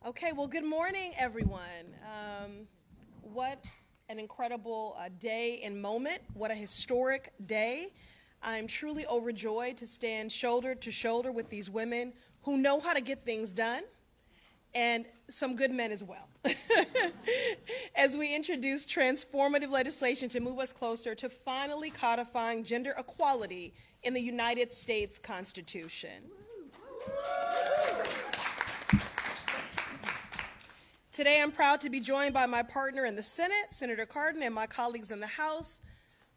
Okay, well, good morning, everyone. What an incredible day and moment. What a historic day. I'm truly overjoyed to stand shoulder to shoulder with these women who know how to get things done, and some good men as well, as we introduce transformative legislation to move us closer to finally codifying gender equality in the United States Constitution. Today, I'm proud to be joined by my partner in the Senate, Senator Cardin, and my colleagues in the House,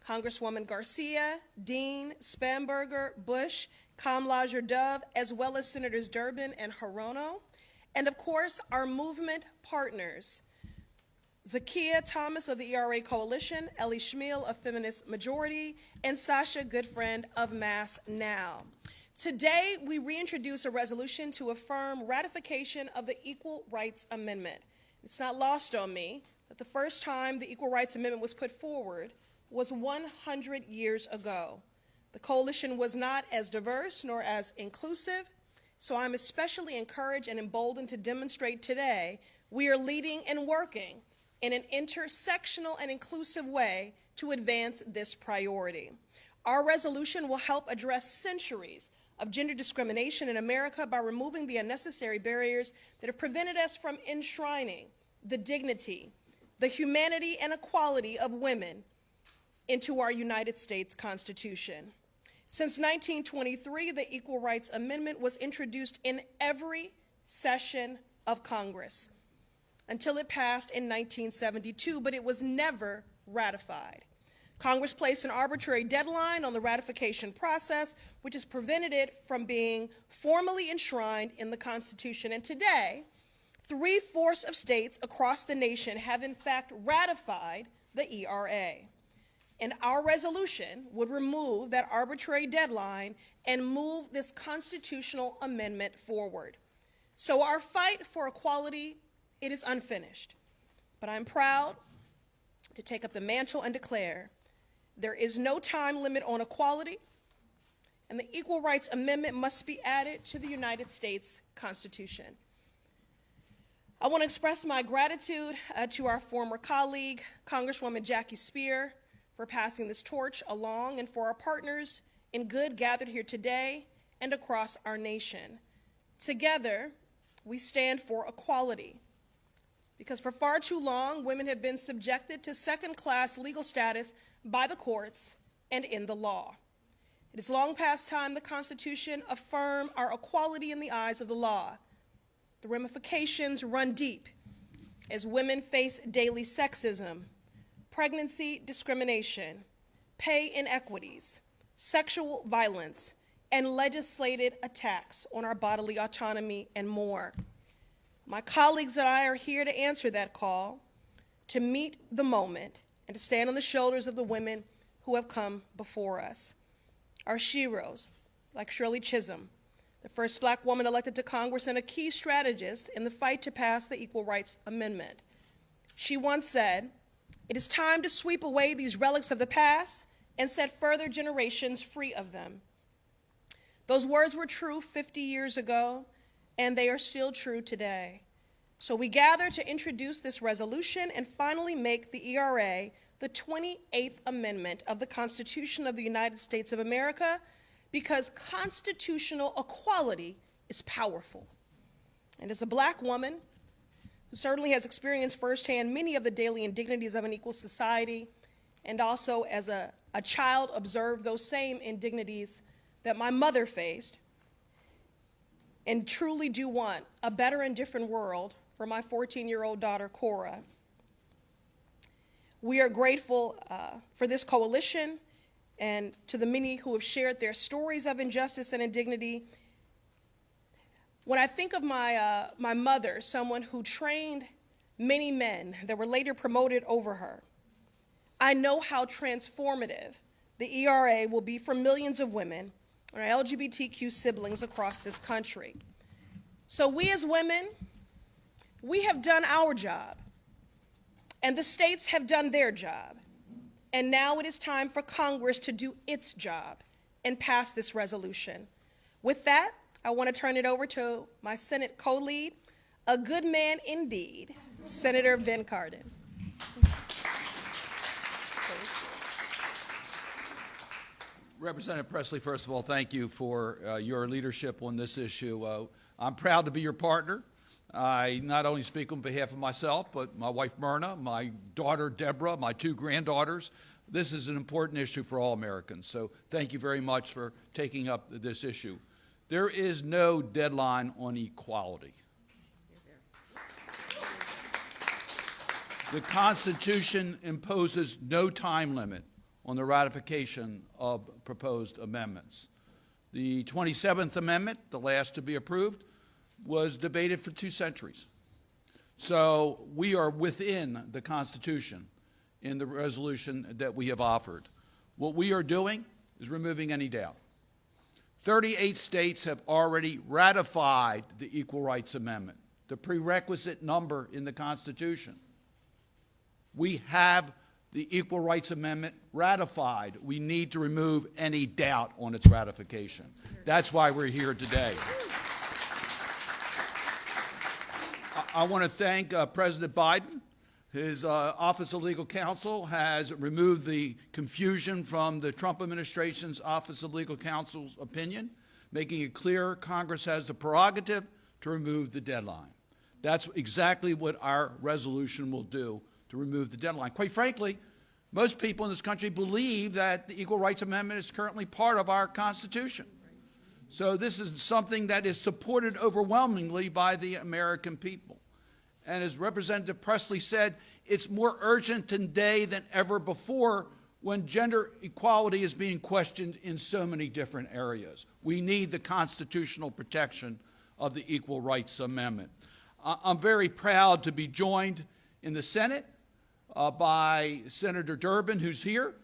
Congresswoman Garcia, Dean, Spanberger, Bush, Kamlager-Dove, as well as Senators Durbin and Hirono, and of course, our movement partners, Zakiya Thomas of the ERA Coalition, Ellie Schmiel of Feminist Majority, and Sasha Goodfriend of Mass Now. Today, we reintroduce a resolution to affirm ratification of the Equal Rights Amendment. It's not lost on me that the first time the Equal Rights Amendment was put forward was 100 years ago. The coalition was not as diverse nor as inclusive, so I'm especially encouraged and emboldened to demonstrate today we are leading and working in an intersectional and inclusive way to advance this priority. Our resolution will help address centuries of gender discrimination in America by removing the unnecessary barriers that have prevented us from enshrining the dignity, the humanity, and equality of women into our United States Constitution. Since 1923, the Equal Rights Amendment was introduced in every session of Congress until it passed in 1972, but it was never ratified. Congress placed an arbitrary deadline on the ratification process, which has prevented it from being formally enshrined in the Constitution. And today, 3/4 of states across the nation have in fact ratified the ERA. And our resolution would remove that arbitrary deadline and move this constitutional amendment forward. So our fight for equality, it is unfinished. But I'm proud to take up the mantle and declare there is no time limit on equality, and the Equal Rights Amendment must be added to the United States Constitution. I want to express my gratitude to our former colleague, Congresswoman Jackie Speier, for passing this torch along, and for our partners in good gathered here today and across our nation. Together, we stand for equality, because for far too long, women have been subjected to second-class legal status by the courts and in the law. It is long past time the Constitution affirm our equality in the eyes of the law. The ramifications run deep as women face daily sexism, pregnancy discrimination, pay inequities, sexual violence, and legislated attacks on our bodily autonomy and more. My colleagues and I are here to answer that call, to meet the moment, and to stand on the shoulders of the women who have come before us. Our sheroes, like Shirley Chisholm, the first Black woman elected to Congress and a key strategist in the fight to pass the Equal Rights Amendment. She once said, "It is time to sweep away these relics of the past and set further generations free of them." Those words were true 50 years ago, and they are still true today. So we gather to introduce this resolution and finally make the ERA the 28th Amendment of the Constitution of the United States of America, because constitutional equality is powerful. And as a Black woman who certainly has experienced firsthand many of the daily indignities of an equal society, and also as a child observed those same indignities that my mother faced, and truly do want a better and different world for my 14-year-old daughter, Cora. We are grateful for this coalition and to the many who have shared their stories of injustice and indignity. When I think of my mother, someone who trained many men that were later promoted over her, I know how transformative the ERA will be for millions of women and our LGBTQ siblings across this country. So we as women, we have done our job, and the states have done their job. And now it is time for Congress to do its job and pass this resolution. With that, I want to turn it over to my Senate co-lead, A good man indeed, Senator Ben Cardin. Representative Pressley, first of all, thank you for your leadership on this issue. I'm proud to be your partner. I not only speak on behalf of myself, but my wife Myrna, my daughter Deborah, my two granddaughters. This is an important issue for all Americans. So thank you very much for taking up this issue. There is no deadline on equality. The Constitution imposes no time limit on the ratification of proposed amendments. The 27th Amendment, the last to be approved, was debated for 2 centuries. So we are within the Constitution in the resolution that we have offered. What we are doing is removing any doubt. 38 states have already ratified the Equal Rights Amendment, the prerequisite number in the Constitution. We have the Equal Rights Amendment ratified. We need to remove any doubt on its ratification. That's why we're here today. I want to thank President Biden. His Office of Legal Counsel has removed the confusion from the Trump administration's Office of Legal Counsel's opinion, making it clear Congress has the prerogative to remove the deadline. That's exactly what our resolution will do, to remove the deadline. Quite frankly, most people in this country believe that the Equal Rights Amendment is currently part of our Constitution. So this is something that is supported overwhelmingly by the American people. And as Representative Pressley said, it's more urgent today than ever before when gender equality is being questioned in so many different areas. We need the constitutional protection of the Equal Rights Amendment. I'm very proud to be joined in the Senate by Senator Durbin, who's here,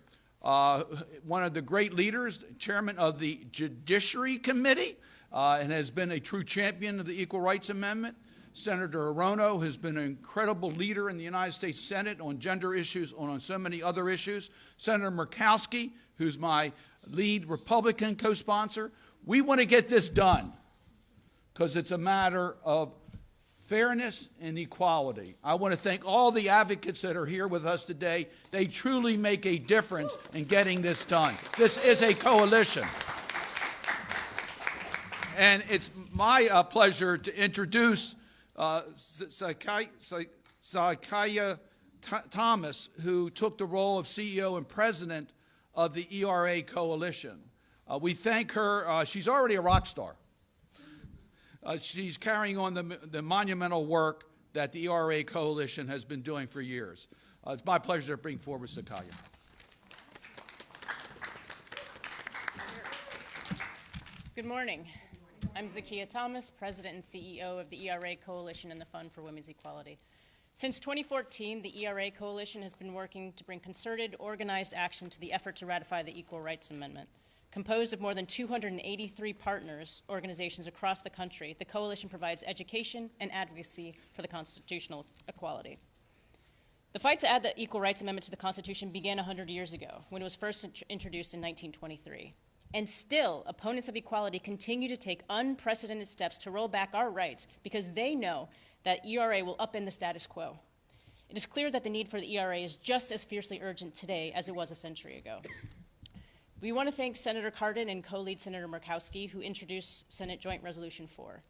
one of the great leaders, chairman of the Judiciary Committee, and has been a true champion of the Equal Rights Amendment. Senator Arono has been an incredible leader in the United States Senate on gender issues, on so many other issues. Senator Murkowski, who's my lead Republican co-sponsor. We want to get this done because it's a matter of fairness and equality. I want to thank all the advocates that are here with us today. They truly make a difference in getting this done. This is a coalition. And it's my pleasure to introduce Sakaya Thomas, who took the role of CEO and president of the ERA Coalition. We thank her. She's already a rock star. She's carrying on the monumental work that the ERA Coalition has been doing for years. It's my pleasure to bring forward Sakaya. Good morning. I'm Zakiya Thomas, President and CEO of the ERA Coalition and the Fund for Women's Equality. Since 2014, the ERA Coalition has been working to bring concerted, organized action to the effort to ratify the Equal Rights Amendment. Composed of more than 283 partners, organizations across the country, the coalition provides education and advocacy for the constitutional equality. The fight to add the Equal Rights Amendment to the Constitution began 100 years ago, when it was first introduced in 1923. And still, opponents of equality continue to take unprecedented steps to roll back our rights because they know that ERA will upend the status quo. It is clear that the need for the ERA is just as fiercely urgent today as it was a century ago. We want to thank Senator Cardin and co-lead Senator Murkowski, who introduced Senate Joint Resolution 4.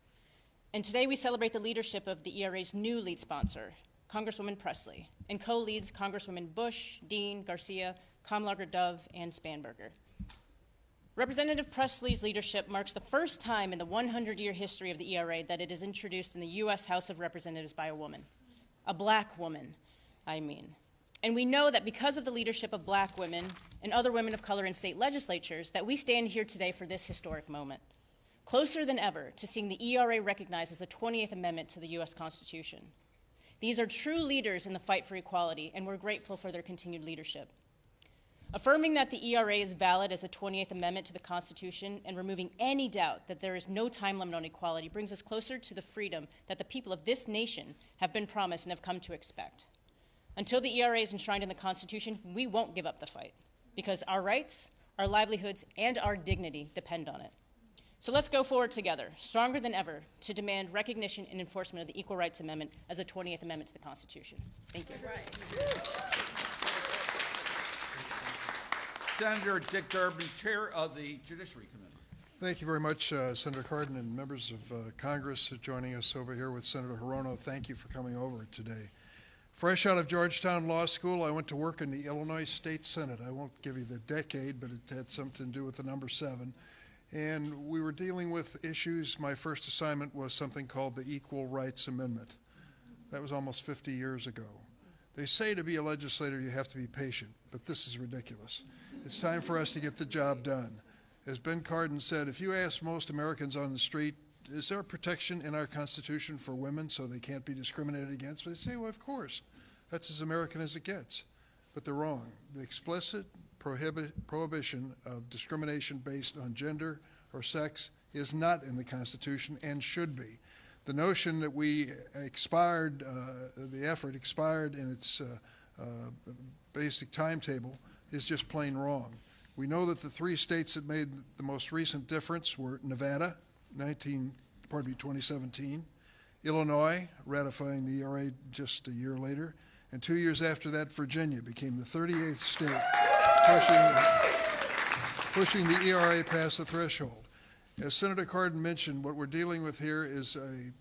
And today we celebrate the leadership of the ERA's new lead sponsor, Congresswoman Pressley, and co-leads Congresswomen Bush, Dean, Garcia, Kamlager-Dove, and Spanberger. Representative Pressley's leadership marks the first time in the 100-year history of the ERA that it is introduced in the U.S. House of Representatives by a woman. A black woman, I mean. And we know that because of the leadership of black women and other women of color in state legislatures, that we stand here today for this historic moment. Closer than ever to seeing the ERA recognized as the 20th Amendment to the U.S. Constitution. These are true leaders in the fight for equality, and we're grateful for their continued leadership. Affirming that the ERA is valid as the 20th Amendment to the Constitution and removing any doubt that there is no time limit on equality brings us closer to the freedom that the people of this nation have been promised and have come to expect. Until the ERA is enshrined in the Constitution, we won't give up the fight because our rights, our livelihoods, and our dignity depend on it. So let's go forward together, stronger than ever, to demand recognition and enforcement of the Equal Rights Amendment as a 20th Amendment to the Constitution. Thank you. Senator Dick Durbin, Chair of the Judiciary Committee. Thank you very much, Senator Cardin and members of Congress joining us over here with Senator Hirono. Thank you for coming over today. Fresh out of Georgetown Law School, I went to work in the Illinois State Senate. I won't give you the decade, but it had something to do with the number 7. And we were dealing with issues. My first assignment was something called the Equal Rights Amendment. That was almost 50 years ago. They say to be a legislator you have to be patient, but this is ridiculous. It's time for us to get the job done. As Ben Cardin said, if you ask most Americans on the street, is there a protection in our Constitution for women so they can't be discriminated against? They say, well, of course. That's as American as it gets. But they're wrong. The explicit prohibition of discrimination based on gender or sex is not in the Constitution and should be. The notion that we expired, the effort expired in its basic timetable is just plain wrong. We know that the 3 states that made the most recent difference were Nevada, 2017, Illinois, ratifying the ERA just a year later, and 2 years after that, Virginia became the 38th state, pushing the ERA past the threshold. As Senator Cardin mentioned, what we're dealing with here is a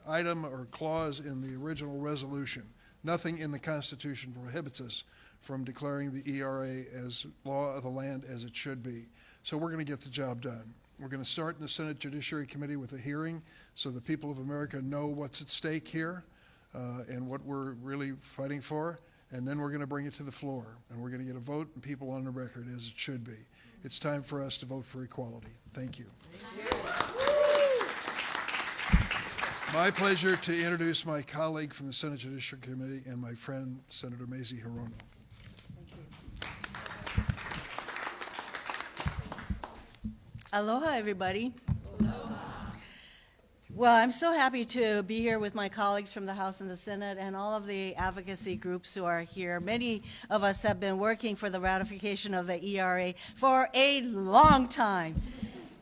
item or clause in the original resolution. Nothing in the Constitution prohibits us from declaring the ERA as law of the land as it should be. So we're going to get the job done. We're going to start in the Senate Judiciary Committee with a hearing so the people of America know what's at stake here and what we're really fighting for. And then we're going to bring it to the floor, and we're going to get a vote and people on the record as it should be. It's time for us to vote for equality. Thank you. My pleasure to introduce my colleague from the Senate Judiciary Committee and my friend, Senator Mazie Hirono. Aloha, everybody. Aloha. Well, I'm so happy to be here with my colleagues from the House and the Senate and all of the advocacy groups who are here. Many of us have been working for the ratification of the ERA for a long time.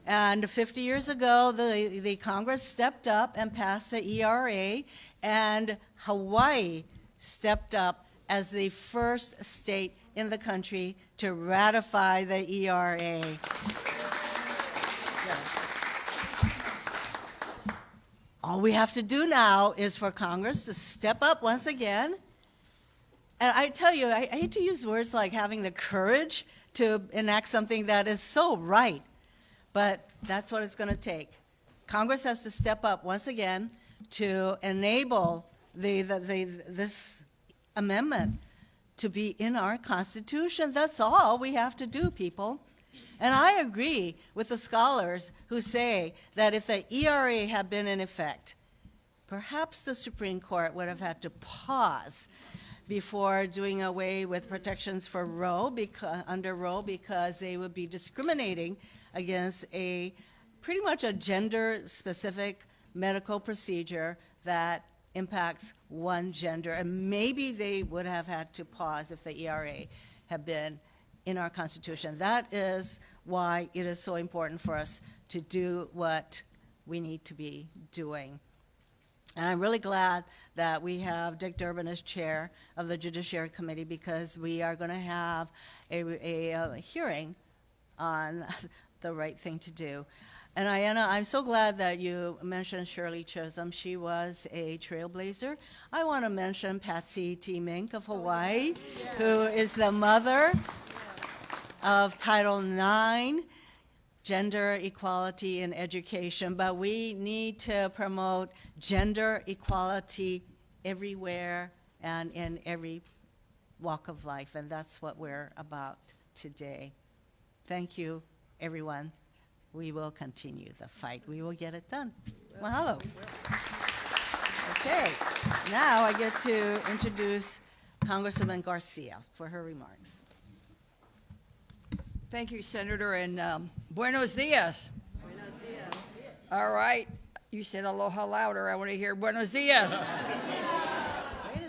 And 50 years ago, the Congress stepped up and passed the ERA, and Hawaii stepped up as the first state in the country to ratify the ERA. All we have to do now is for Congress to step up once again. And I tell you, I hate to use words like having the courage to enact something that is so right, but that's what it's going to take. Congress has to step up once again to enable this amendment to be in our Constitution. That's all we have to do, people. And I agree with the scholars who say that if the ERA had been in effect, perhaps the Supreme Court would have had to pause before doing away with protections for under Roe, because they would be discriminating against pretty much a gender-specific medical procedure that impacts one gender. And maybe they would have had to pause if the ERA had been in our Constitution. That is why it is so important for us to do what we need to be doing. And I'm really glad that we have Dick Durbin as chair of the Judiciary Committee, because we are going to have a hearing on the right thing to do. And Ayanna, I'm so glad that you mentioned Shirley Chisholm. She was a trailblazer. I want to mention Patsy T. Mink of Hawaii, who is the mother of Title IX, gender equality in education. But we need to promote gender equality everywhere and in every walk of life, and that's what we're about today. Thank you, everyone. We will continue the fight. We will get it done. Mahalo. Okay, now I get to introduce Congresswoman Garcia for her remarks. Thank you, Senator, and buenos dias. Buenos dias. All right. You said aloha louder. I want to hear buenos dias.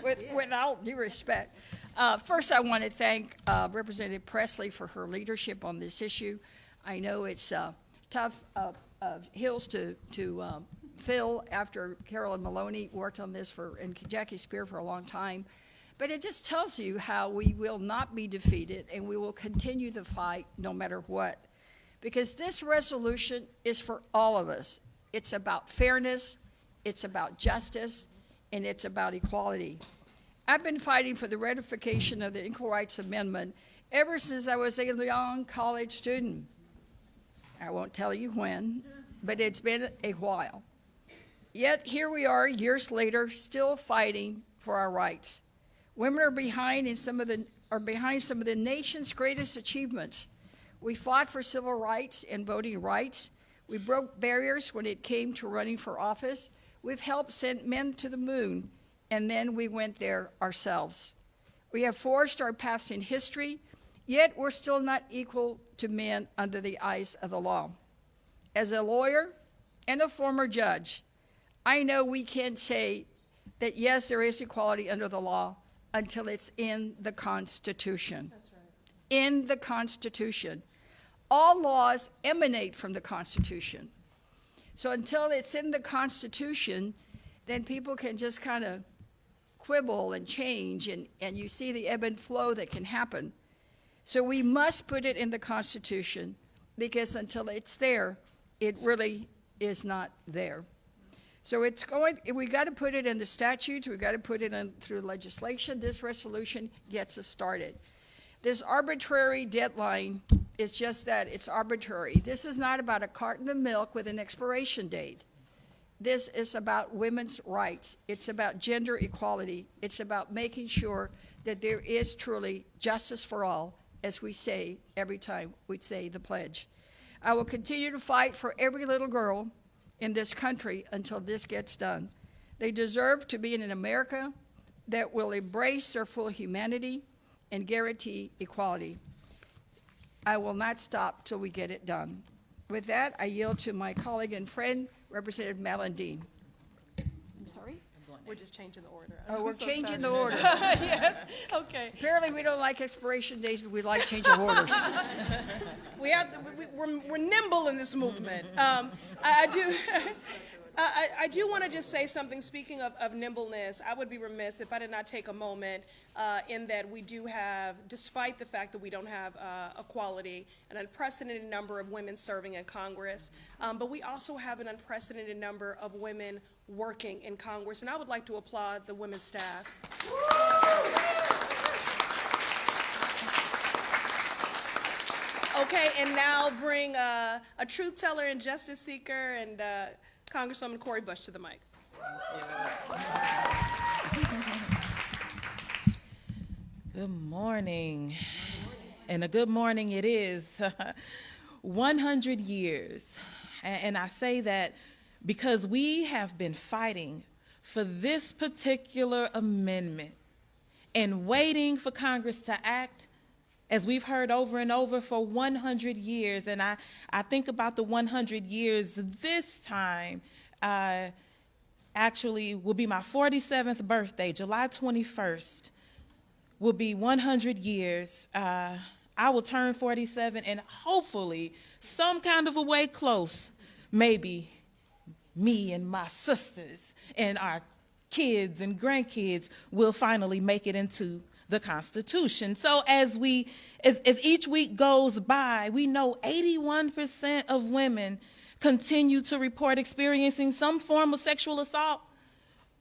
With all due respect. First, I want to thank Representative Pressley for her leadership on this issue. I know it's tough hills to fill after Carolyn Maloney worked on this and Jackie Spear for a long time. But it just tells you how we will not be defeated and we will continue the fight no matter what. Because this resolution is for all of us. It's about fairness, it's about justice, and it's about equality. I've been fighting for the ratification of the Equal Rights Amendment ever since I was a young college student. I won't tell you when, but it's been a while. Yet here we are years later, still fighting for our rights. Women are behind some of the nation's greatest achievements. We fought for civil rights and voting rights. We broke barriers when it came to running for office. We've helped send men to the moon, and then we went there ourselves. We have forged our paths in history, yet we're still not equal to men under the eyes of the law. As a lawyer and a former judge, I know we can't say that yes, there is equality under the law until it's in the Constitution. That's right. In the Constitution. All laws emanate from the Constitution. So until it's in the Constitution, then people can just kind of quibble and change, and you see the ebb and flow that can happen. So we must put it in the Constitution, because until it's there, it really is not there. So we got to put it in the statutes, we got to put it in through legislation. This resolution gets us started. This arbitrary deadline is just that, it's arbitrary. This is not about a carton of milk with an expiration date. This is about women's rights. It's about gender equality. It's about making sure that there is truly justice for all, as we say every time we say the pledge. I will continue to fight for every little girl in this country until this gets done. They deserve to be in an America that will embrace their full humanity and guarantee equality. I will not stop till we get it done. With that, I yield to my colleague and friend, Representative Madeline Dean. I'm sorry? We're just changing the order. Oh, we're So changing sorry. the order. Yes, okay. Apparently, we don't like expiration dates, but we like changing orders. We're nimble in this movement. I do want to just say something. Speaking of nimbleness, I would be remiss if I did not take a moment in that we do have, despite the fact that we don't have equality, an unprecedented number of women serving in Congress, but we also have an unprecedented number of women working in Congress, and I would like to applaud the women's staff. Okay, and now bring a truth teller and justice seeker and Congresswoman Cori Bush to the mic. Good morning. And a good morning it is. 100 years. And I say that because we have been fighting for this particular amendment and waiting for Congress to act, as we've heard over and over, for 100 years. And I think about the 100 years this time, actually will be my 47th birthday, July 21st, will be 100 years. I will turn 47 and hopefully some kind of a way close, maybe me and my sisters and our kids and grandkids will finally make it into the Constitution. So as each week goes by, we know 81% of women continue to report experiencing some form of sexual assault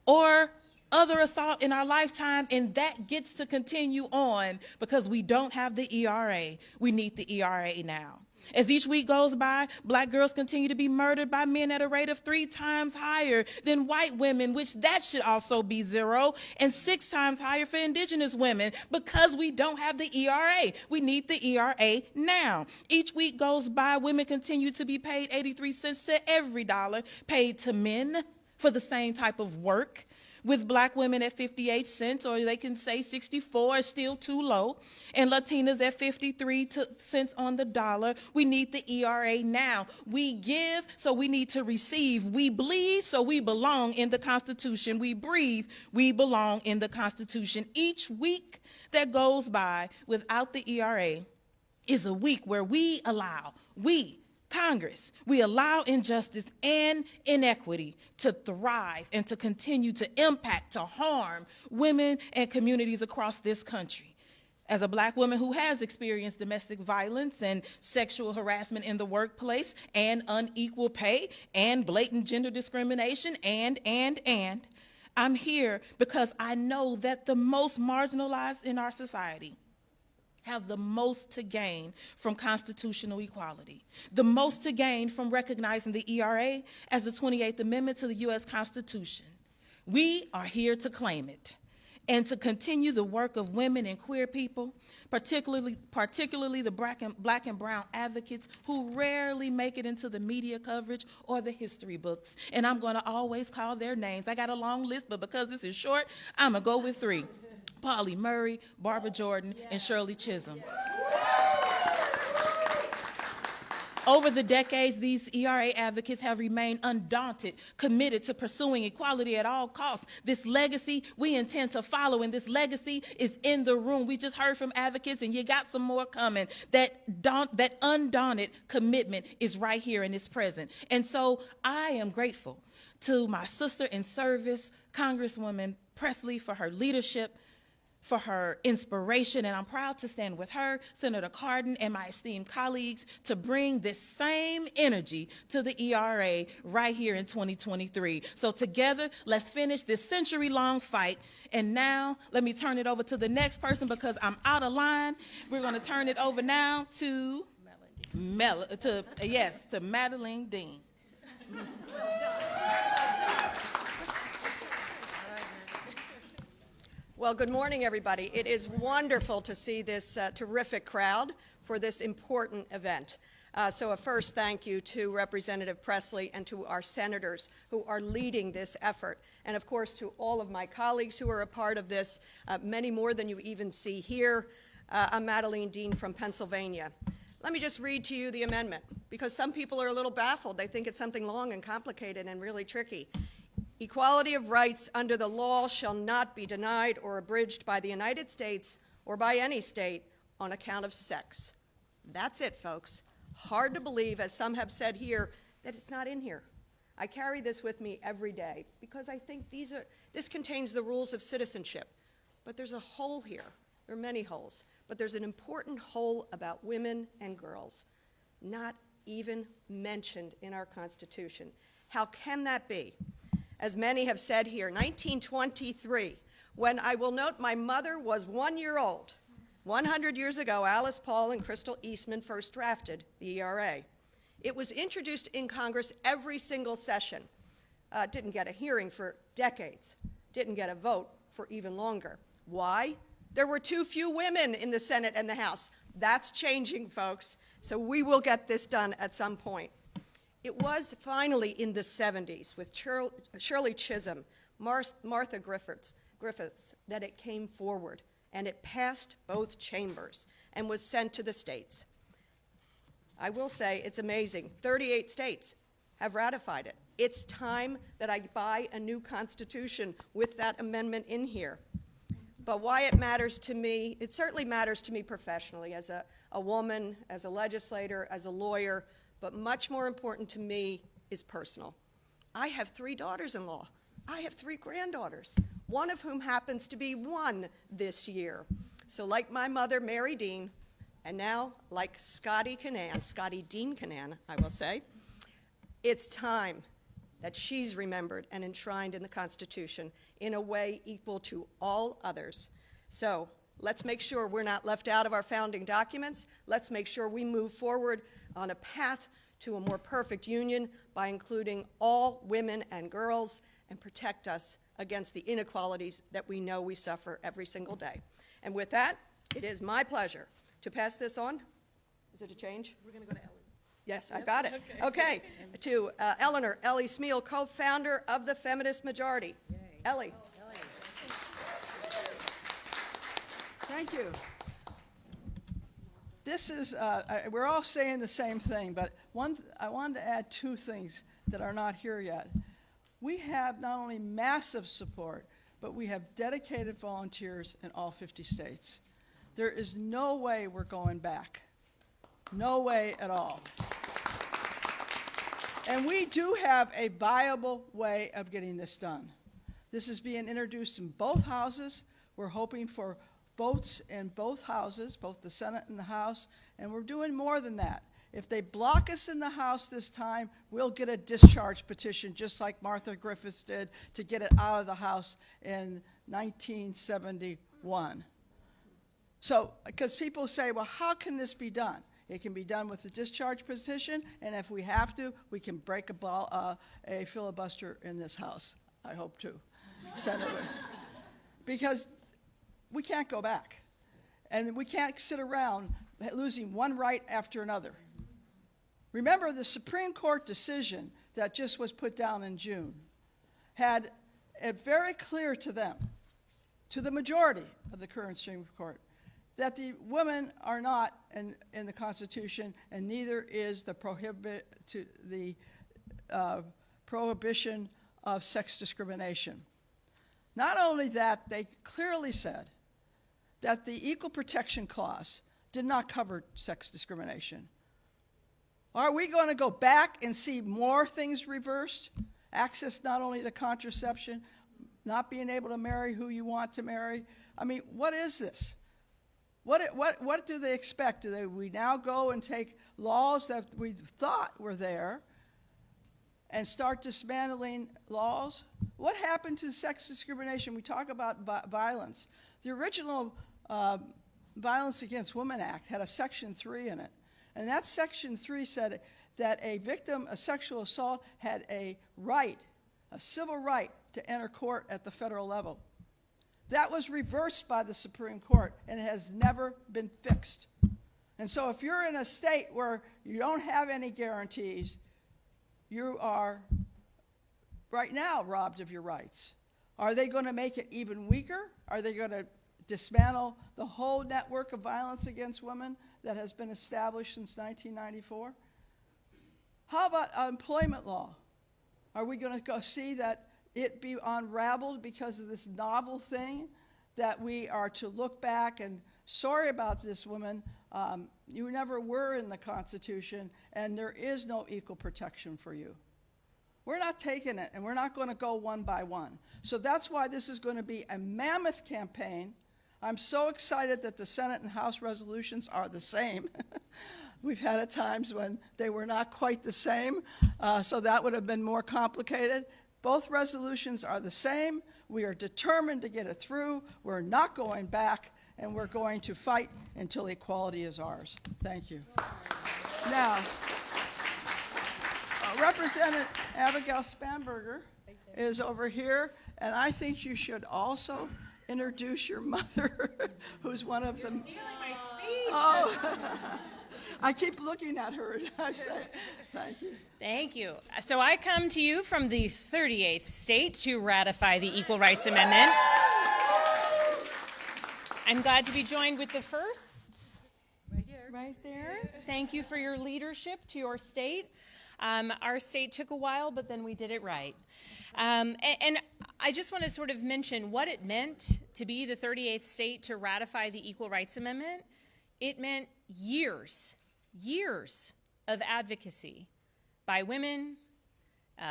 or other assault in our lifetime, and that gets to continue on because we don't have the ERA. We need the ERA now. As each week goes by, black girls continue to be murdered by men at a rate of 3 times higher than white women, which that should also be 0, and 6 times higher for indigenous women because we don't have the ERA. We need the ERA now. Each week goes by, women continue to be paid 83 cents to every dollar paid to men for the same type of work, with black women at 58 cents, or they can say 64 is still too low, and Latinas at 53 cents on the dollar. We need the ERA now. We give, so we need to receive. We bleed, so we belong in the Constitution. We breathe, we belong in the Constitution. Each week that goes by without the ERA is a week where we allow, Congress, we allow injustice and inequity to thrive and to continue to impact, to harm women and communities across this country. As a Black woman who has experienced domestic violence and sexual harassment in the workplace and unequal pay and blatant gender discrimination and, I'm here because I know that the most marginalized in our society have the most to gain from constitutional equality, the most to gain from recognizing the ERA as the 28th Amendment to the U.S. Constitution. We are here to claim it and to continue the work of women and queer people, particularly the black and brown advocates who rarely make it into the media coverage or the history books. And I'm gonna always call their names. I got a long list, but because this is short, I'm gonna go with 3. Polly Murray, Barbara Jordan, and Shirley Chisholm. Over the decades, these ERA advocates have remained undaunted, committed to pursuing equality at all costs. This legacy we intend to follow, and this legacy is in the room. We just heard from advocates, and you got some more coming. That undaunted commitment is right here and it's present. And so I am grateful to my sister in service, Congresswoman Pressley, for her leadership, for her inspiration, and I'm proud to stand with her, Senator Cardin, and my esteemed colleagues to bring this same energy to the ERA right here in 2023. So together, let's finish this century-long fight. And now, let me turn it over to the next person because I'm out of line. We're gonna turn it over now to Madeline Dean. Well, good morning, everybody. It is wonderful to see this terrific crowd for this important event. So a first thank you to Representative Pressley and to our senators who are leading this effort. And of course, to all of my colleagues who are a part of this, many more than you even see here. I'm Madeline Dean from Pennsylvania. Let me just read to you the amendment, because some people are a little baffled. They think it's something long and complicated and really tricky. Equality of rights under the law shall not be denied or abridged by the United States or by any state on account of sex. That's it, folks. Hard to believe, as some have said here, that it's not in here. I carry this with me every day because I think this contains the rules of citizenship. But there's a hole here. There are many holes. But there's an important hole about women and girls, not even mentioned in our Constitution. How can that be? As many have said here, 1923, when I will note my mother was 1 year old. 100 years ago, Alice Paul and Crystal Eastman first drafted the ERA. It was introduced in Congress every single session. Didn't get a hearing for decades. Didn't get a vote for even longer. Why? There were too few women in the Senate and the House. That's changing, folks. So we will get this done at some point. It was finally in the 70s with Shirley Chisholm, Martha Griffiths, that it came forward, and it passed both chambers and was sent to the states. I will say it's amazing. 38 states have ratified it. It's time that I buy a new constitution with that amendment in here. But why it matters to me, it certainly matters to me professionally as a woman, as a legislator, as a lawyer, but much more important to me is personal. I have 3 daughters-in-law. I have 3 granddaughters, one of whom happens to be 1 this year. So like my mother, Mary Dean, and now like Scotty Dean Canaan, I will say, it's time that she's remembered and enshrined in the Constitution in a way equal to all others. So let's make sure we're not left out of our founding documents. Let's make sure we move forward on a path to a more perfect union by including all women and girls and protect us against the inequalities that we know we suffer every single day. And with that, it is my pleasure to pass this on. Is it a change? We're going to go to Ellie. Yes, I got it. Okay. To Eleanor Ellie Smeal, co-founder of the Feminist Majority. Yay. Ellie. Oh, Ellie. Thank you. This is, we're all saying the same thing, but I wanted to add 2 things that are not here yet. We have not only massive support, but we have dedicated volunteers in all 50 states. There is no way we're going back. No way at all. And we do have a viable way of getting this done. This is being introduced in both houses. We're hoping for votes in both houses, both the Senate and the House, and we're doing more than that. If they block us in the House this time, we'll get a discharge petition, just like Martha Griffiths did to get it out of the House in 1971. So, because people say, well, how can this be done? It can be done with a discharge petition, and if we have to, we can break a filibuster in this House. I hope to, Senator. Because we can't go back. And we can't sit around losing one right after another. Remember, the Supreme Court decision that just was put down in June had it very clear to them, to the majority of the current Supreme Court, that the women are not in the Constitution, and neither is the prohibition of sex discrimination. Not only that, they clearly said that the Equal Protection Clause did not cover sex discrimination. Are we going to go back and see more things reversed? Access not only to contraception, not being able to marry who you want to marry. I mean, what is this? What do they expect? Do we now go and take laws that we thought were there and start dismantling laws? What happened to sex discrimination? We talk about violence. The original Violence Against Women Act had a Section 3 in it. And that Section 3 said that a victim of sexual assault had a right, a civil right, to enter court at the federal level. That was reversed by the Supreme Court, and it has never been fixed. And so if you're in a state where you don't have any guarantees, you are right now robbed of your rights. Are they going to make it even weaker? Are they going to dismantle the whole network of violence against women that has been established since 1994? How about employment law? Are we going to go see that it be unraveled because of this novel thing that we are to look back and sorry about this, woman, you never were in the Constitution and there is no equal protection for you. We're not taking it, and we're not going to go one by one. So that's why this is going to be a mammoth campaign. I'm so excited that the Senate and House resolutions are the same. We've had at times when they were not quite the same, so that would have been more complicated. Both resolutions are the same. We are determined to get it through. We're not going back, and we're going to fight until equality is ours. Thank you. Now, Representative Abigail Spanberger is over here, and I think you should also introduce your mother, who's one of them. Stealing my speech. Oh, I keep looking at her, and I say, thank you. Thank you. So I come to you from the 38th state to ratify the Equal Rights Amendment. I'm glad to be joined with the first. Right here. Right there. Thank you for your leadership to your state. Our state took a while, but then we did it right. And I just want to sort of mention what it meant to be the 38th state to ratify the Equal Rights Amendment. It meant years of advocacy by women,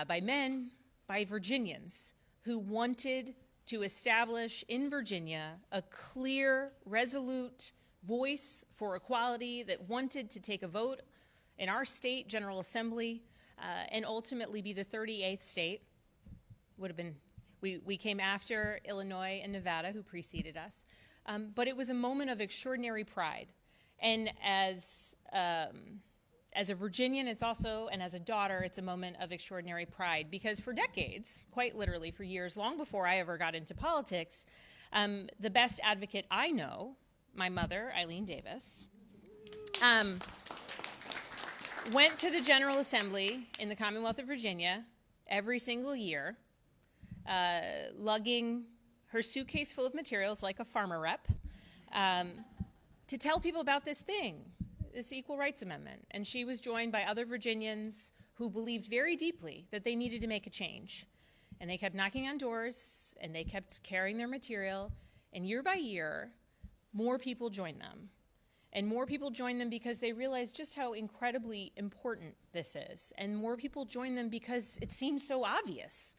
by men, by Virginians who wanted to establish in Virginia a clear, resolute voice for equality, that wanted to take a vote in our state General Assembly and ultimately be the 38th state. Would have been, we came after Illinois and Nevada, who preceded us. But it was a moment of extraordinary pride. And as a Virginian, it's also, and as a daughter, it's a moment of extraordinary pride, because for decades, quite literally for years, long before I ever got into politics, the best advocate I know, my mother, Eileen Davis, went to the General Assembly in the Commonwealth of Virginia every single year, lugging her suitcase full of materials like a farmer rep, to tell people about this thing, this Equal Rights Amendment. And she was joined by other Virginians who believed very deeply that they needed to make a change. And they kept knocking on doors, and they kept carrying their material, and year by year, more people joined them. And more people join them because they realize just how incredibly important this is. And more people join them because it seems so obvious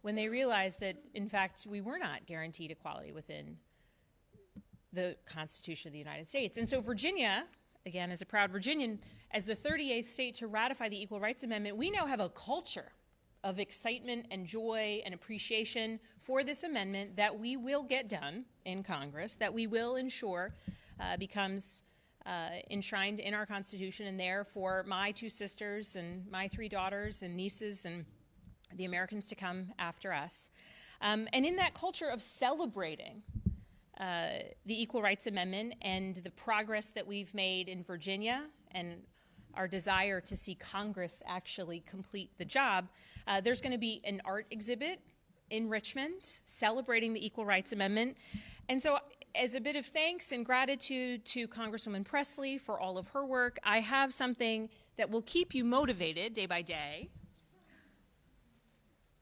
when they realize that, in fact, we were not guaranteed equality within the Constitution of the United States. And so Virginia, again, as a proud Virginian, as the 38th state to ratify the Equal Rights Amendment, we now have a culture of excitement and joy and appreciation for this amendment that we will get done in Congress, that we will ensure becomes enshrined in our Constitution and there for my 2 sisters and my 3 daughters and nieces and the Americans to come after us. And in that culture of celebrating the Equal Rights Amendment and the progress that we've made in Virginia and our desire to see Congress actually complete the job, there's going to be an art exhibit in Richmond celebrating the Equal Rights Amendment. And so as a bit of thanks and gratitude to Congresswoman Pressley for all of her work, I have something that will keep you motivated day by day.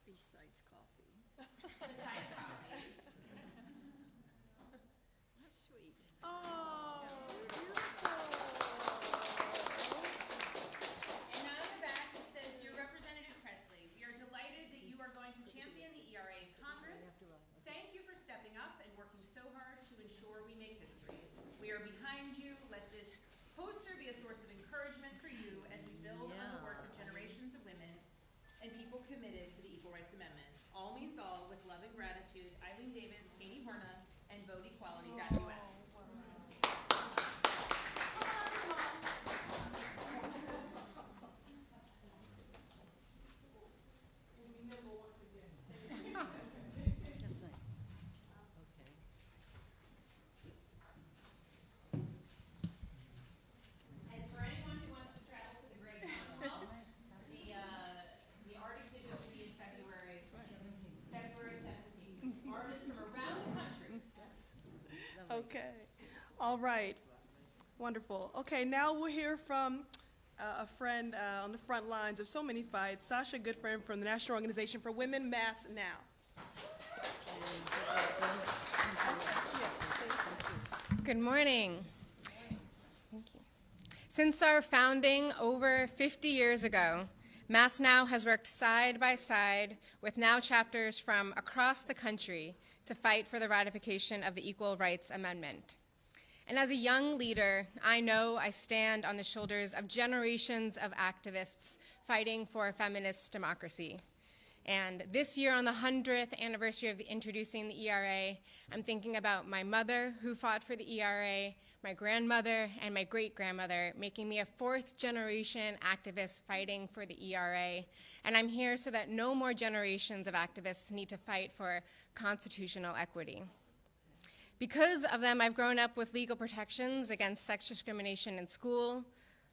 Besides coffee. Besides coffee. That's sweet. Oh, And on the back it says, "Dear Representative Pressley, we are delighted that you are going to champion the ERA in Congress. Thank you for stepping up and working so hard to ensure we make history. We are behind you. Let this poster be a source of encouragement for you as we build on the work of generations of women and people committed to the Equal Rights Amendment. All means all, with love and gratitude, Eileen Davis, Katie Horna, and VoteEquality.us." And for anyone who wants to travel to the Great Commonwealth, the art exhibit will be in February 17th. Artists from around the country. okay. All right. Wonderful. Okay, now we'll hear from a friend on the front lines of so many fights, Sasha Goodfriend from the National Organization for Women, Mass Now. Good morning. Thank you. Since our founding over 50 years ago, Mass Now has worked side by side with Now chapters from across the country to fight for the ratification of the Equal Rights Amendment. And as a young leader, I know I stand on the shoulders of generations of activists fighting for feminist democracy. And this year, on the 100th anniversary of introducing the ERA, I'm thinking about my mother who fought for the ERA, my grandmother, and my great-grandmother, making me a 4th-generation activist fighting for the ERA. And I'm here so that no more generations of activists need to fight for constitutional equity. Because of them, I've grown up with legal protections against sex discrimination in school,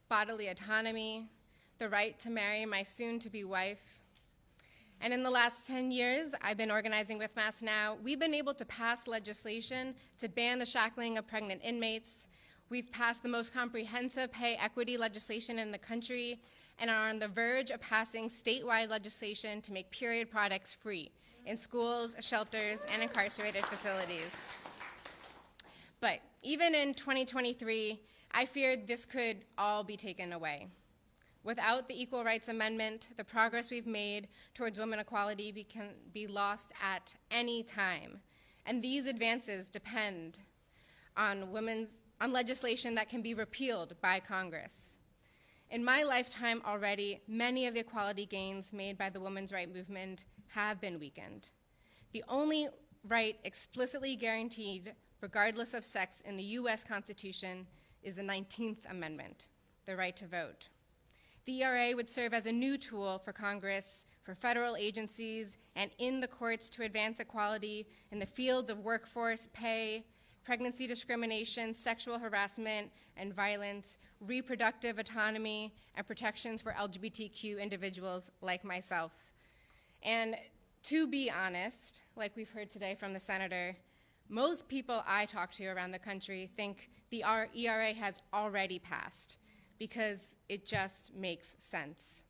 bodily autonomy, the right to marry my soon-to-be wife. And in the last 10 years, I've been organizing with Mass Now. We've been able to pass legislation to ban the shackling of pregnant inmates. We've passed the most comprehensive pay equity legislation in the country and are on the verge of passing statewide legislation to make period products free in schools, shelters, and incarcerated facilities. But even in 2023, I feared this could all be taken away. Without the Equal Rights Amendment, the progress we've made towards women equality can be lost at any time. And these advances depend on legislation that can be repealed by Congress. In my lifetime already, many of the equality gains made by the women's rights movement have been weakened. The only right explicitly guaranteed, regardless of sex, in the US Constitution is the 19th Amendment, the right to vote. The ERA would serve as a new tool for Congress, for federal agencies, and in the courts to advance equality in the fields of workforce, pay, pregnancy discrimination, sexual harassment and violence, reproductive autonomy, and protections for LGBTQ individuals like myself. And to be honest, like we've heard today from the senator, most people I talk to around the country think the ERA has already passed because it just makes sense.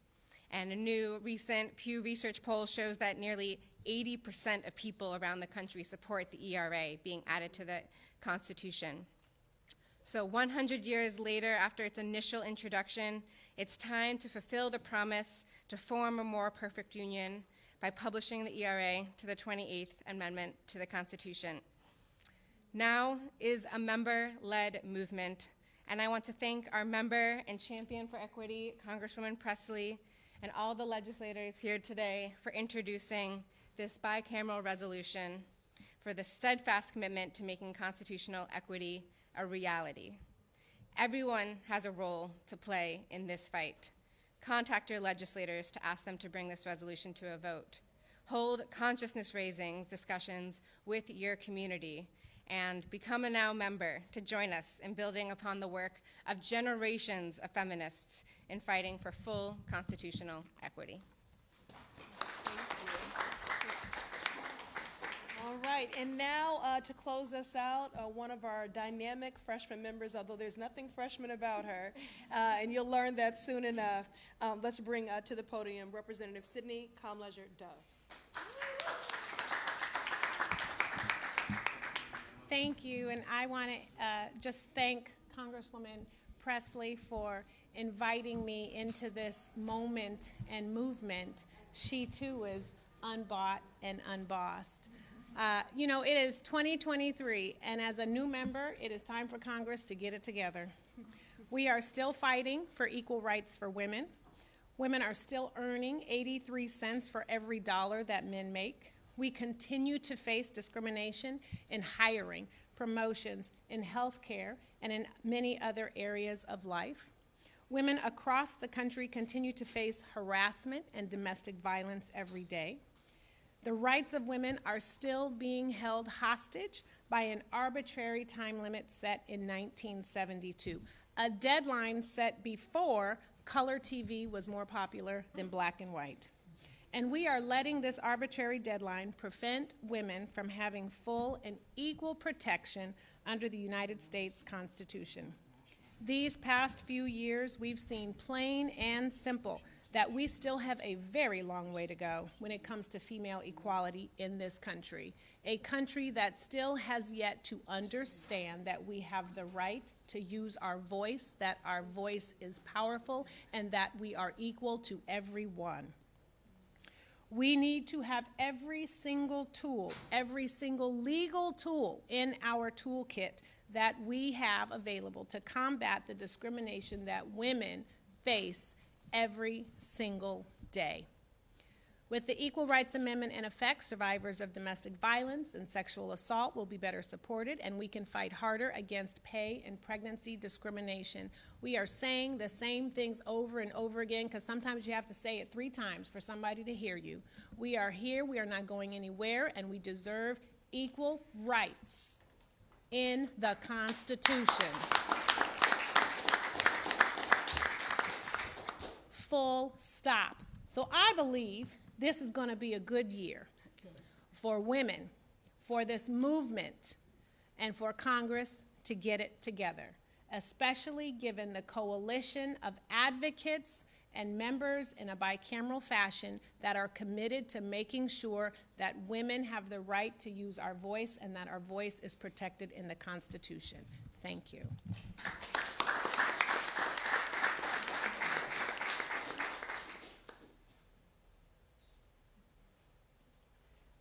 And a new recent Pew Research poll shows that nearly 80% of people around the country support the ERA being added to the Constitution. So 100 years later, after its initial introduction, it's time to fulfill the promise to form a more perfect union by publishing the ERA to the 28th Amendment to the Constitution. Now is a member-led movement, and I want to thank our member and champion for equity, Congresswoman Pressley, and all the legislators here today for introducing this bicameral resolution for the steadfast commitment to making constitutional equity a reality. Everyone has a role to play in this fight. Contact your legislators to ask them to bring this resolution to a vote. Hold consciousness-raising discussions with your community, and become a NOW member to join us in building upon the work of generations of feminists in fighting for full constitutional equity. All right, and now to close us out, one of our dynamic freshman members, although there's nothing freshman about her, and you'll learn that soon enough. Let's bring to the podium Representative Sydney Comlager-Dove. Thank you, and I want to just thank Congresswoman Pressley for inviting me into this moment and movement. She too is unbought and unbossed. You know, it is 2023, and as a new member, it is time for Congress to get it together. We are still fighting for equal rights for women. Women are still earning 83 cents for every dollar that men make. We continue to face discrimination in hiring, promotions, in healthcare, and in many other areas of life. Women across the country continue to face harassment and domestic violence every day. The rights of women are still being held hostage by an arbitrary time limit set in 1972, a deadline set before color TV was more popular than black and white. And we are letting this arbitrary deadline prevent women from having full and equal protection under the United States Constitution. These past few years, we've seen plain and simple that we still have a very long way to go when it comes to female equality in this country, a country that still has yet to understand that we have the right to use our voice, that our voice is powerful, and that we are equal to everyone. We need to have every single tool, every single legal tool in our toolkit that we have available to combat the discrimination that women face every single day. With the Equal Rights Amendment in effect, survivors of domestic violence and sexual assault will be better supported, and we can fight harder against pay and pregnancy discrimination. We are saying the same things over and over again because sometimes you have to say it 3 times for somebody to hear you. We are here, we are not going anywhere, and we deserve equal rights in the Constitution. Full stop. So I believe this is going to be a good year for women, for this movement, and for Congress to get it together, especially given the coalition of advocates and members in a bicameral fashion that are committed to making sure that women have the right to use our voice and that our voice is protected in the Constitution. Thank you.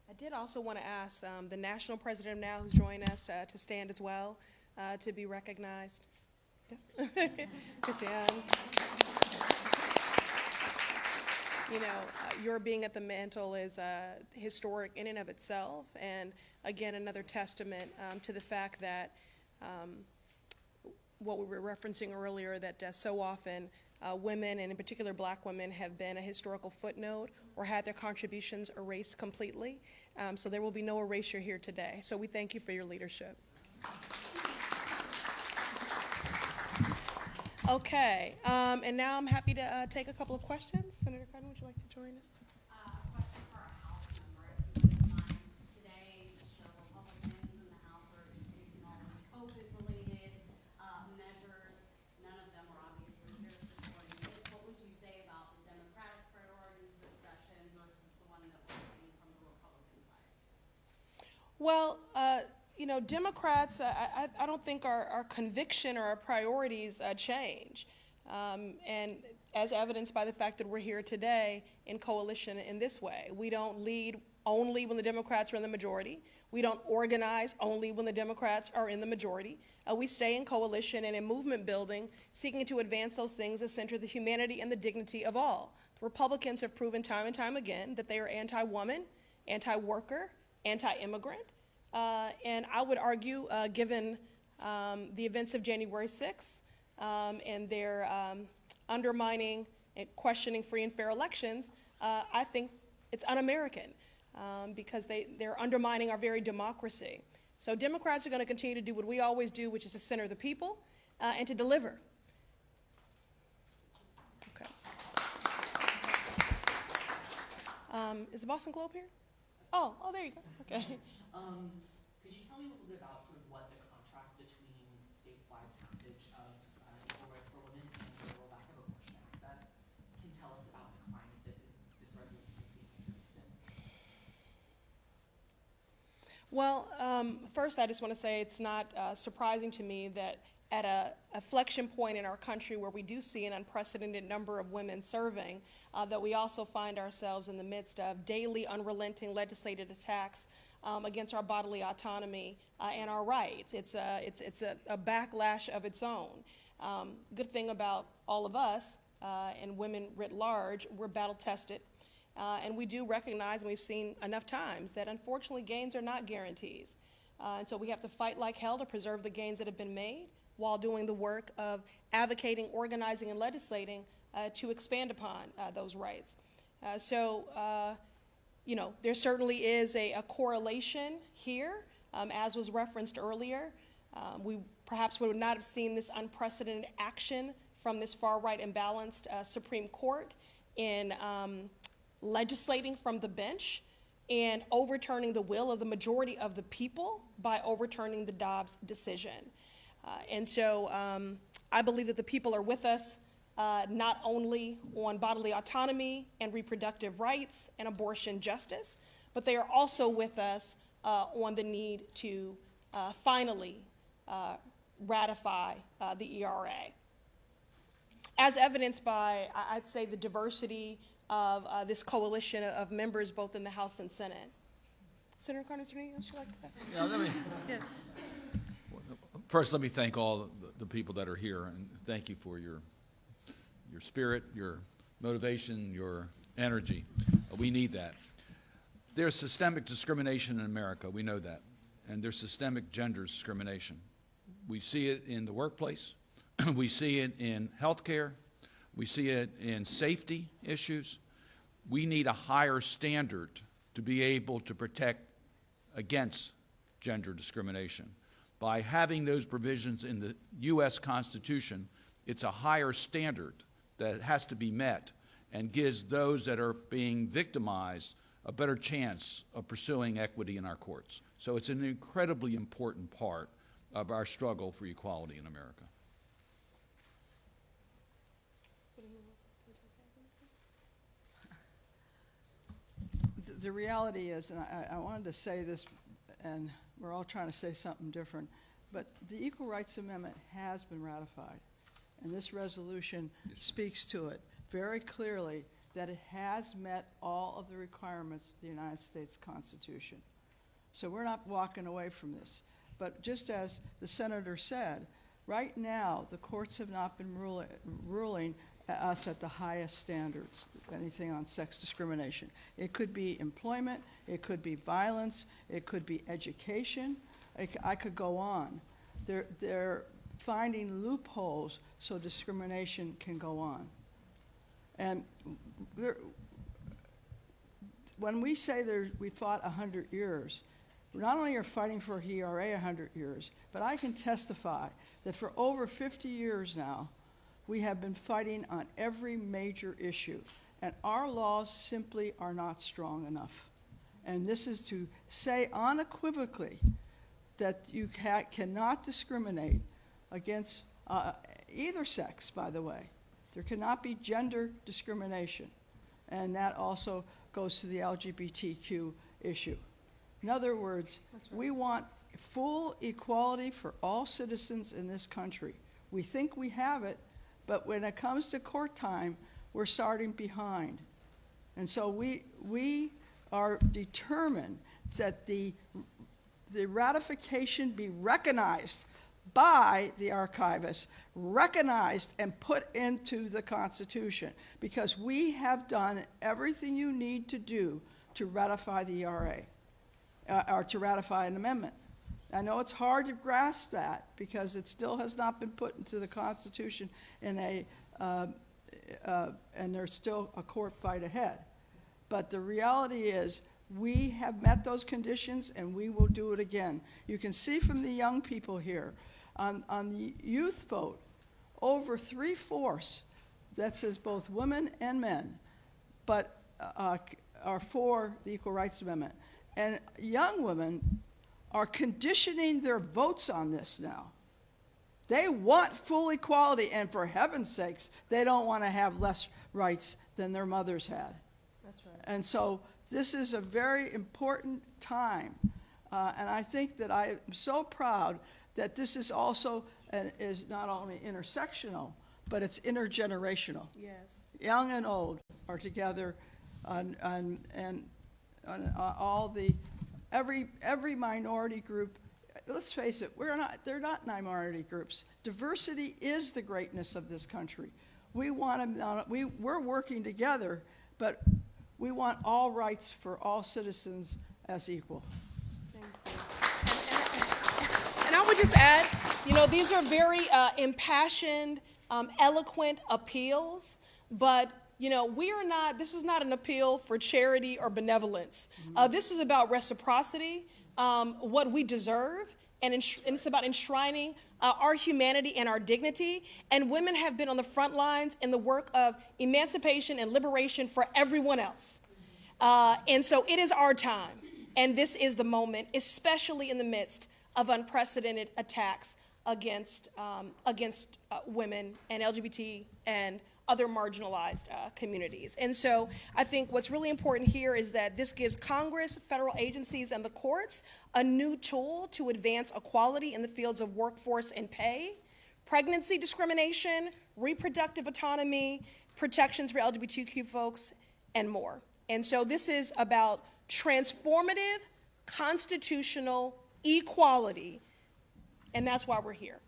I did also want to ask the national president now who's joined us to stand as well to be recognized. Yes, Christiane. You know, your being at the mantle is historic in and of itself, and again, another testament to the fact that what we were referencing earlier, that so often women, and in particular black women, have been a historical footnote or had their contributions erased completely. So there will be no erasure here today. So we thank you for your leadership. Okay, and now I'm happy to take a couple of questions. Senator Cardin, would you like to join us? A question for our House member, if you wouldn't mind. Today, the Republicans in the House are introducing all the COVID-related measures. None of them are obviously here supporting this. What would you say about the Democratic priorities discussion versus the one that we're seeing from the Republican side? Well, you know, Democrats, I don't think our conviction or our priorities change. And as evidenced by the fact that we're here today in coalition in this way. We don't lead only when the Democrats are in the majority. We don't organize only when the Democrats are in the majority. We stay in coalition and in movement building, seeking to advance those things that center the humanity and the dignity of all. The Republicans have proven time and time again that they are anti-woman, anti-worker, anti-immigrant. And I would argue, given the events of January 6th and their undermining and questioning free and fair elections, I think it's un-American because they're undermining our very democracy. So Democrats are going to continue to do what we always do, which is to center the people and to deliver. Okay. Is the Boston Globe here? Oh, there you go. Okay. Could you tell me a little bit about sort of what the contrast between statewide passage of equal rights for women and the rollback of abortion access can tell us about the climate that this resolution is being introduced in? Well, first I just want to say it's not surprising to me that at a inflection point in our country where we do see an unprecedented number of women serving, that we also find ourselves in the midst of daily unrelenting legislative attacks against our bodily autonomy and our rights. It's a backlash of its own. Good thing about all of us and women writ large, we're battle tested. And we do recognize, and we've seen enough times, that unfortunately gains are not guarantees. And so we have to fight like hell to preserve the gains that have been made while doing the work of advocating, organizing, and legislating to expand upon those rights. You know, there certainly is a correlation here, as was referenced earlier. We perhaps would not have seen this unprecedented action from this far-right imbalanced Supreme Court in legislating from the bench and overturning the will of the majority of the people by overturning the Dobbs decision. And so I believe that the people are with us not only on bodily autonomy and reproductive rights and abortion justice, but they are also with us on the need to finally ratify the ERA. As evidenced by, I'd say, the diversity of this coalition of members both in the House and Senate. Senator Carter, is there anything else you'd like to add? Yeah, First, let me thank all the people that are here, and thank you for your spirit, your motivation, your energy. We need that. There's systemic discrimination in America, we know that, and there's systemic gender discrimination. We see it in the workplace, we see it in healthcare, we see it in safety issues. We need a higher standard to be able to protect against gender discrimination. By having those provisions in the U.S. Constitution, it's a higher standard that has to be met and gives those that are being victimized a better chance of pursuing equity in our courts. So it's an incredibly important part of our struggle for equality in America. The reality is, and I wanted to say this, and we're all trying to say something different, but the Equal Rights Amendment has been ratified, and this resolution speaks to it very clearly that it has met all of the requirements of the United States Constitution. So we're not walking away from this. But just as the senator said, right now the courts have not been ruling us at the highest standards, anything on sex discrimination. It could be employment, it could be violence, it could be education. I could go on. They're finding loopholes so discrimination can go on. And when we say we fought 100 years, not only are fighting for ERA 100 years, but I can testify that for over 50 years now, we have been fighting on every major issue, and our laws simply are not strong enough. And this is to say unequivocally that you cannot discriminate against either sex, by the way. There cannot be gender discrimination, and that also goes to the LGBTQ issue. In other words, we want full equality for all citizens in this country. We think we have it, but when it comes to court time, we're starting behind. And so we are determined that the ratification be recognized by the archivists, recognized and put into the Constitution, because we have done everything you need to do to ratify the ERA, or to ratify an amendment. I know it's hard to grasp that because it still has not been put into the Constitution in and there's still a court fight ahead. But the reality is we have met those conditions and we will do it again. You can see from the young people here, on the youth vote, over 3/4, that says both women and men, but are for the Equal Rights Amendment. And young women are conditioning their votes on this now. They want full equality, and for heaven's sakes, they don't want to have less rights than their mothers had. That's right. And so this is a very important time. And I think that I am so proud that this is also, is not only intersectional, but it's intergenerational. Yes. Young and old are together on all the, every minority group. Let's face it, they're not minority groups. Diversity is the greatness of this country. We're working together, but we want all rights for all citizens as equal. And I would just add, these are very impassioned, eloquent appeals, but this is not an appeal for charity or benevolence. This is about reciprocity, what we deserve, and it's about enshrining our humanity and our dignity. And women have been on the front lines in the work of emancipation and liberation for everyone else. And so it is our time, and this is the moment, especially in the midst of unprecedented attacks against women and LGBT and other marginalized communities. And so I think what's really important here is that this gives Congress, federal agencies, and the courts a new tool to advance equality in the fields of workforce and pay, pregnancy discrimination, reproductive autonomy, protections for LGBTQ folks, and more. And so this is about transformative constitutional equality, and that's why we're here.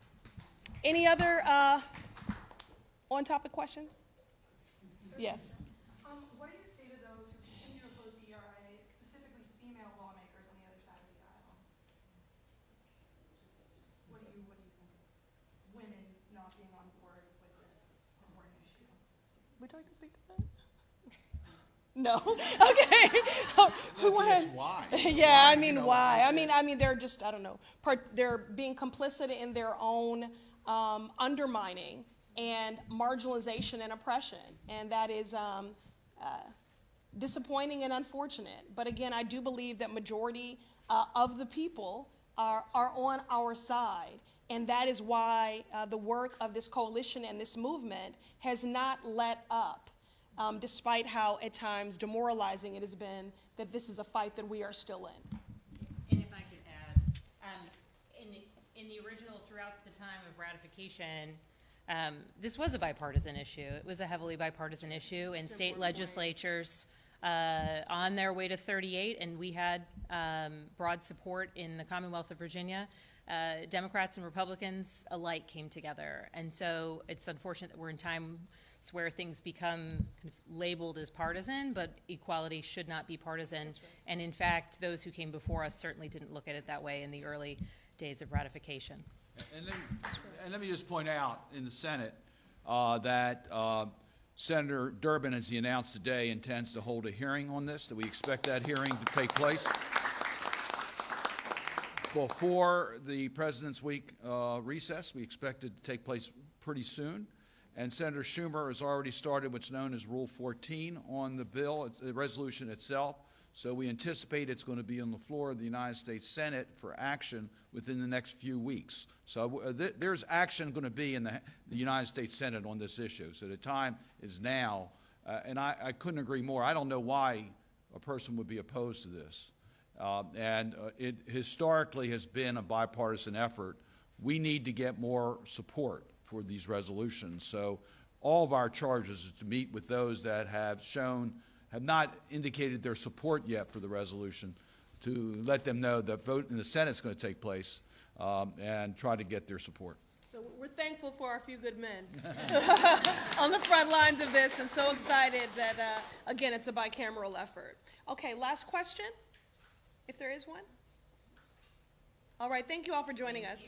Any other on-topic questions? Yes. What do you say to those who continue to oppose the ERA, specifically female lawmakers on the other side of the aisle? Just what do you think? Women not being on board with this important issue. Would you like to speak to that? No. Okay. Who wants? Why? Yeah, I mean, why? I mean, they're just, I don't know. They're being complicit in their own undermining and marginalization and oppression, and that is disappointing and unfortunate. But again, I do believe that majority of the people are on our side, and that is why the work of this coalition and this movement has not let up, despite how at times demoralizing it has been that this is a fight that we are still in. And if I could add, in the original, throughout the time of ratification, this was a bipartisan issue. It was a heavily bipartisan issue, and state legislatures on their way to 38, and we had broad support in the Commonwealth of Virginia. Democrats and Republicans alike came together, and so it's unfortunate that we're in times where things become kind of labeled as partisan, but equality should not be partisan. Right. And in fact, those who came before us certainly didn't look at it that way in the early days of ratification. And let me just point out in the Senate that Senator Durbin, as he announced today, intends to hold a hearing on this, that we expect that hearing to take place before the President's Week recess. We expect it to take place pretty soon. And Senator Schumer has already started what's known as Rule 14 on the bill, the resolution itself. So we anticipate it's going to be on the floor of the United States Senate for action within the next few weeks. So there's action going to be in the United States Senate on this issue. So the time is now. And I couldn't agree more. I don't know why a person would be opposed to this. It historically has been a bipartisan effort. We need to get more support for these resolutions. So all of our charges is to meet with those that have not indicated their support yet for the resolution, to let them know that vote in the Senate is going to take place, and try to get their support. So we're thankful for our few good men on the front lines of this, and so excited that, again, it's a bicameral effort. Okay, last question, if there is one. All right, thank you all for joining us.